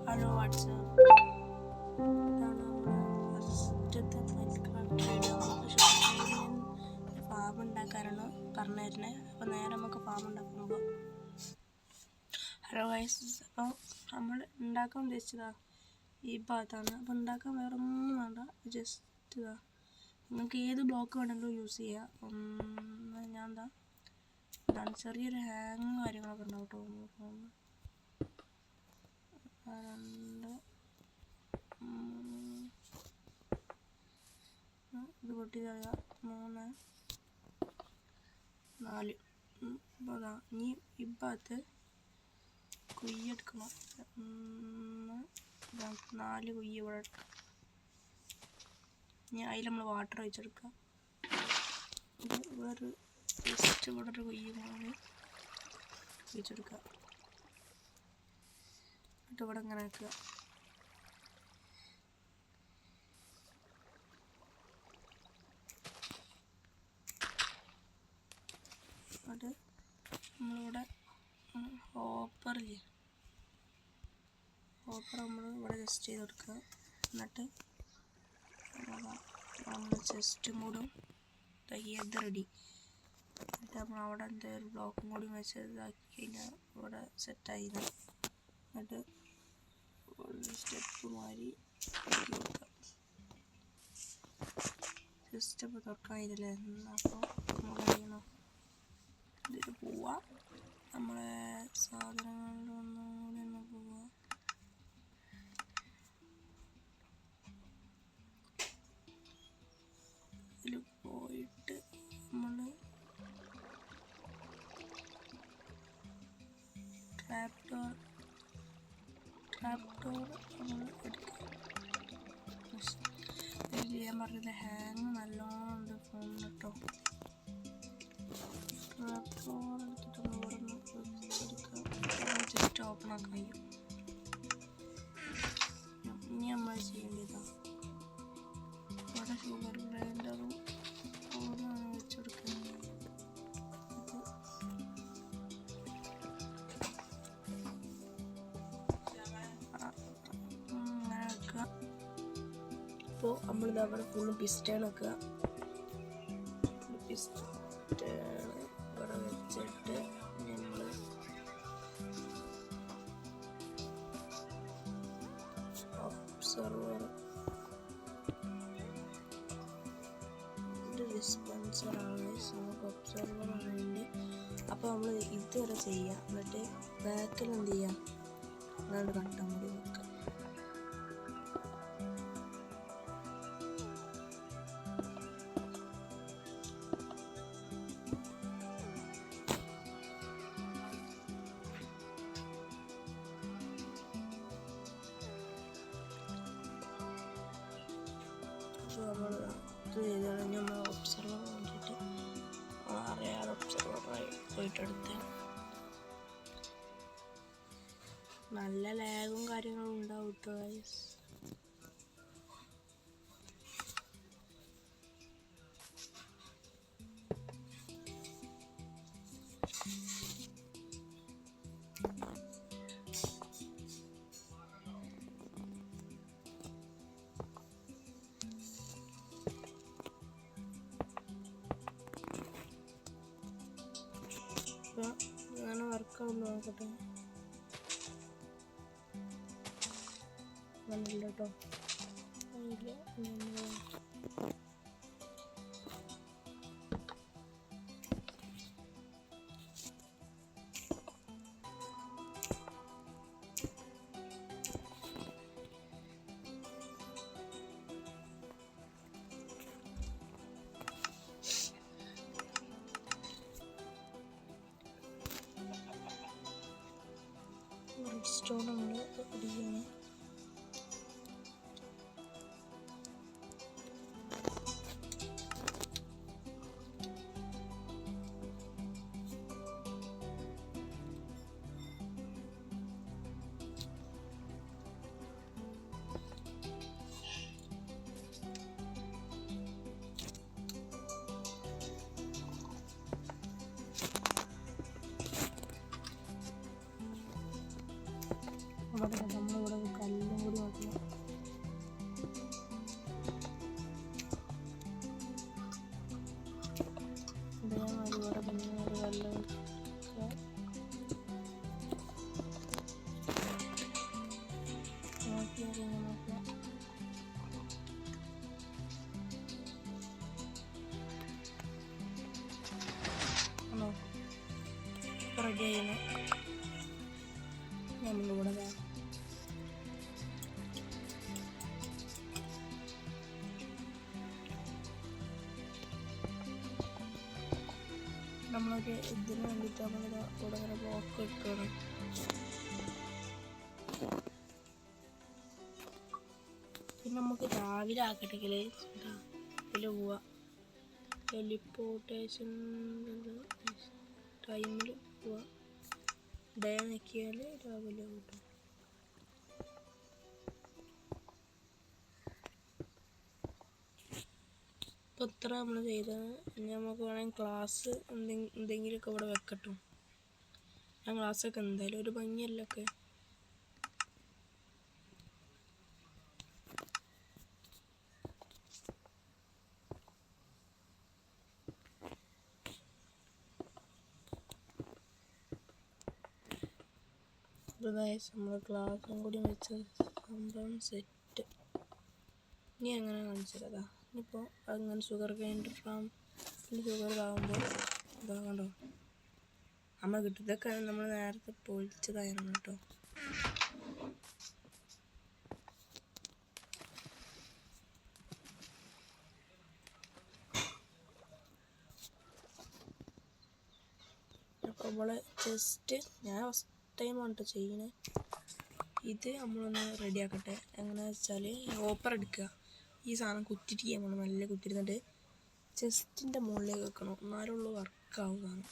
Hello WhatsApp ഇതാണ് നമ്മുടെ ഫസ്റ്റത്തെ ഫാം ഉണ്ടാക്കാനാണ് പറഞ്ഞു തരുന്നത്. അപ്പോൾ നേരെ നമുക്ക് ഫാം ഉണ്ടാക്കുമ്പോൾ ഹലോ ഗൈസ്, അപ്പോൾ നമ്മൾ ഉണ്ടാക്കാൻ ഉദ്ദേശിച്ചതാ ഈ ഭാഗത്താണ്. അപ്പോൾ ഉണ്ടാക്കാൻ വേറെ ഒന്നും വേണ്ട, ജസ്റ്റ് ഇതാ നിങ്ങൾക്ക് ഏത് ബ്ലോക്ക് വേണമെങ്കിലും യൂസ് ചെയ്യാം. ഞാൻ എന്താ ഇതാണ് ചെറിയൊരു ഹാങ് കാര്യങ്ങളൊക്കെ ഉണ്ടാവും കേട്ടോ. ഇത് പൊട്ടി കളയുക. 3 4 അപ്പോൾ അതാ ഇനി ഇപ്പത്ത് കുയ്യെടുക്കണം. 4 കുയ്യ് ഇവിടെ എടുക്കാം. ഇനി അതിൽ നമ്മൾ വാട്ടർ ഒഴിച്ചെടുക്കുക. വേറെ ജസ്റ്റ് ഇവിടെ ഒരു കുയ്യ് ഒഴിച്ചെടുക്കുക. എന്നിട്ട് ഇവിടെ ഇങ്ങനെ വെക്കുക. എന്നിട്ട് നമ്മളിവിടെ ഹോപ്പറില്ലേ, ഹോപ്പർ നമ്മൾ ഇവിടെ ജസ്റ്റ് ചെയ്ത് കൊടുക്കുക. എന്നിട്ട് നമ്മൾ ജസ്റ്റ് മൂടും ഇത് റെഡി. എന്നിട്ട് നമ്മൾ അവിടെ എന്തെങ്കിലും ബ്ലോക്കും കൂടി വെച്ച് ഇതാക്കി കഴിഞ്ഞാൽ ഇവിടെ സെറ്റായി. എന്നിട്ട് സ്റ്റെപ്പ് മാറി കൊടുക്കാം. ജസ്റ്റ് ഇപ്പോൾ തുറക്കാൻ ഇതില്ലേ. അപ്പോൾ നമ്മൾ ചെയ്യണം, ഇതിൽ പോവാ, നമ്മളെ സാധനങ്ങളിൽ ഒന്നുകൂടി ഒന്ന് പോവാ. ഇതിൽ പോയിട്ട് നമ്മൾ ട്രാപ്പ് ഡോർ നമ്മൾ എടുക്കുക. ഞാൻ പറഞ്ഞത് ഹാങ് നല്ലോണം ഉണ്ട് ഫോണിൽ കേട്ടോ. ട്രാപ്പ് ഡോർ എടുത്തിട്ട് ജസ്റ്റ് ഓപ്പൺ ആക്കാൻ കഴിയും. ഇനി നമ്മൾ ചെയ്യേണ്ടതാണ് ഇവിടെ ഷുഗർ ഗ്രൈൻഡറും ഓരോന്നാണ് വെച്ച് കൊടുക്കുന്നത്. അങ്ങനെ വെക്കുക. ഇപ്പോൾ നമ്മളിത് അവിടെ ഫുള്ളും പിസ്റ്റേൺ വെക്കുക. പിസ്റ്റേൺ ഇവിടെ വെച്ചിട്ട് നമ്മൾ ഒബ്സർവർ ഡിസ്പെൻസറാണ് നമുക്ക് ഒബ്സർവർ വേണ്ടി. അപ്പോൾ നമ്മൾ ഇതുവരെ ചെയ്യാം. എന്നിട്ട് ബാക്കിൽ എന്ത് ചെയ്യാം, അതാണ്ട് കട്ടാൻ കൂടി വെക്കാം. നമ്മൾ ഇത് ചെയ്താണ് നമ്മൾ ഒബ്സർവർ വേണ്ടിയിട്ട് അറിയാതെ ഒബ്സർവറായി പോയിട്ടെടുത്ത്. നല്ല ലാഗും കാര്യങ്ങളും ഉണ്ടാവും കേട്ടോ ഗൈസ്. അങ്ങനെ വർക്കാവുന്ന നോക്കട്ടെ. വന്നില്ല കേട്ടോ. സ്റ്റോൺ നമ്മൾ അടിക്കുകയാണ്. നമ്മളിവിടെ ഒരു കല്ലും കൂടി നോക്കണം. ഇതേമാതിരി ഇവിടെ പിന്നെ ഒരു കല്ല് റെഡി ചെയ്യുന്നു. നമ്മളിവിടെ നമ്മളൊരു ഇതിന് വേണ്ടിയിട്ട് നമ്മളിത് ഇവിടെ ഇങ്ങനെ ബ്ലോക്ക് ഇട്ടണം. പിന്നെ നമുക്ക് രാവിലെ ആക്കട്ടെങ്കിൽ ഇതിൽ പോവാം. ടെലിപ്പോർട്ടേഷൻ ടൈമിൽ പോവാം. ഡേ നോക്കിയാൽ രാവിലെ കിട്ടും. ഇപ്പോൾ ഇത്ര നമ്മൾ ചെയ്തത്. ഇനി നമുക്ക് വേണമെങ്കിൽ ക്ലാസ് എന്തെങ്കിലുമൊക്കെ ഇവിടെ വെക്കട്ടോ. ഞാൻ ക്ലാസ്സൊക്കെ എന്തായാലും ഒരു ഭംഗിയല്ലൊക്കെ. നമ്മൾ ക്ലാസ്സും കൂടി വെച്ച് സംഭവം സെറ്റ്. ഇനി അങ്ങനെ കാണിച്ചതാ. ഇനിയിപ്പോൾ അങ്ങനെ ഷുഗർ ഗ്രൈൻഡർ ഷുഗർ ആകുമ്പോൾ ഇതാകണ്ടോ നമ്മൾ കിട്ടുന്നതൊക്കെ നമ്മൾ നേരത്തെ പൊളിച്ചതായിരുന്നു കേട്ടോ. അപ്പോൾ നമ്മൾ ജസ്റ്റ് ഞാൻ ഫസ്റ്റ് ടൈമാണ് കേട്ടോ ചെയ്യണേ. ഇത് നമ്മളൊന്ന് റെഡിയാക്കട്ടെ. എങ്ങനെയാണെന്ന് വെച്ചാൽ ഓപ്പർ എടുക്കുക. ഈ സാധനം കുത്തിയിട്ട് നമ്മൾ നല്ല കുത്തിരുന്നിട്ട് ചെസ്റ്റിൻ്റെ മുകളിലേക്ക് വെക്കണം. എന്നാലുള്ളൂ വർക്കാവും സാധനം.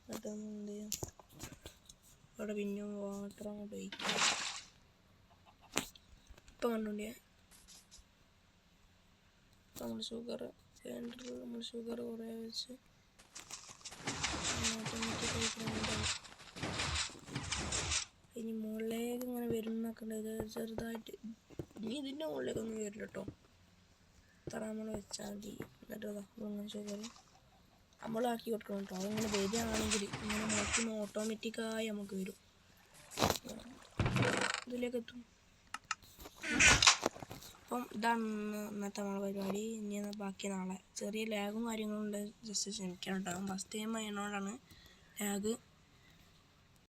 എന്നിട്ടൊന്ന് എന്ത് ചെയ്യാം, അവിടെ പിന്നെ വാട്ടർ അങ്ങോട്ട് ഒഴിക്കുക. ഇപ്പം കണ്ടുകൊണ്ടിയാ നമ്മൾ ഷുഗർ ഗ്രൈൻഡറിൽ നമ്മൾ ഷുഗർ കുറേ വെച്ച് ഇനി മുകളിലേക്ക് ഇങ്ങനെ വരുന്നൊക്കെ ഉണ്ട്. ഇത് ചെറുതായിട്ട് ഇനി ഇതിൻ്റെ മുകളിലേക്കൊന്നും വരില്ല കേട്ടോ. ഇത്ര നമ്മൾ വെച്ചാൽ മതി. എന്നിട്ട് ഇങ്ങനെ ഷുഗർ നമ്മളാക്കി കൊടുക്കണം കേട്ടോ. അതിങ്ങനെ വരികയാണെങ്കിൽ ഇങ്ങനെ നോക്കുന്ന ഓട്ടോമാറ്റിക്കായി നമുക്ക് വരും. ഇതിലേക്ക് എത്തും. അപ്പം ഇതാണ് ഇന്നത്തെ നമ്മളെ പരിപാടി. ഇനി ബാക്കി നാളെ ചെറിയ ലാഗും കാര്യങ്ങളും ഉണ്ട്. ജസ്റ്റ് ക്ഷമിക്കണം കേട്ടോ. ഫസ്റ്റ് ടൈം ചെയ്യുന്നതുകൊണ്ടാണ് ലാഗ്.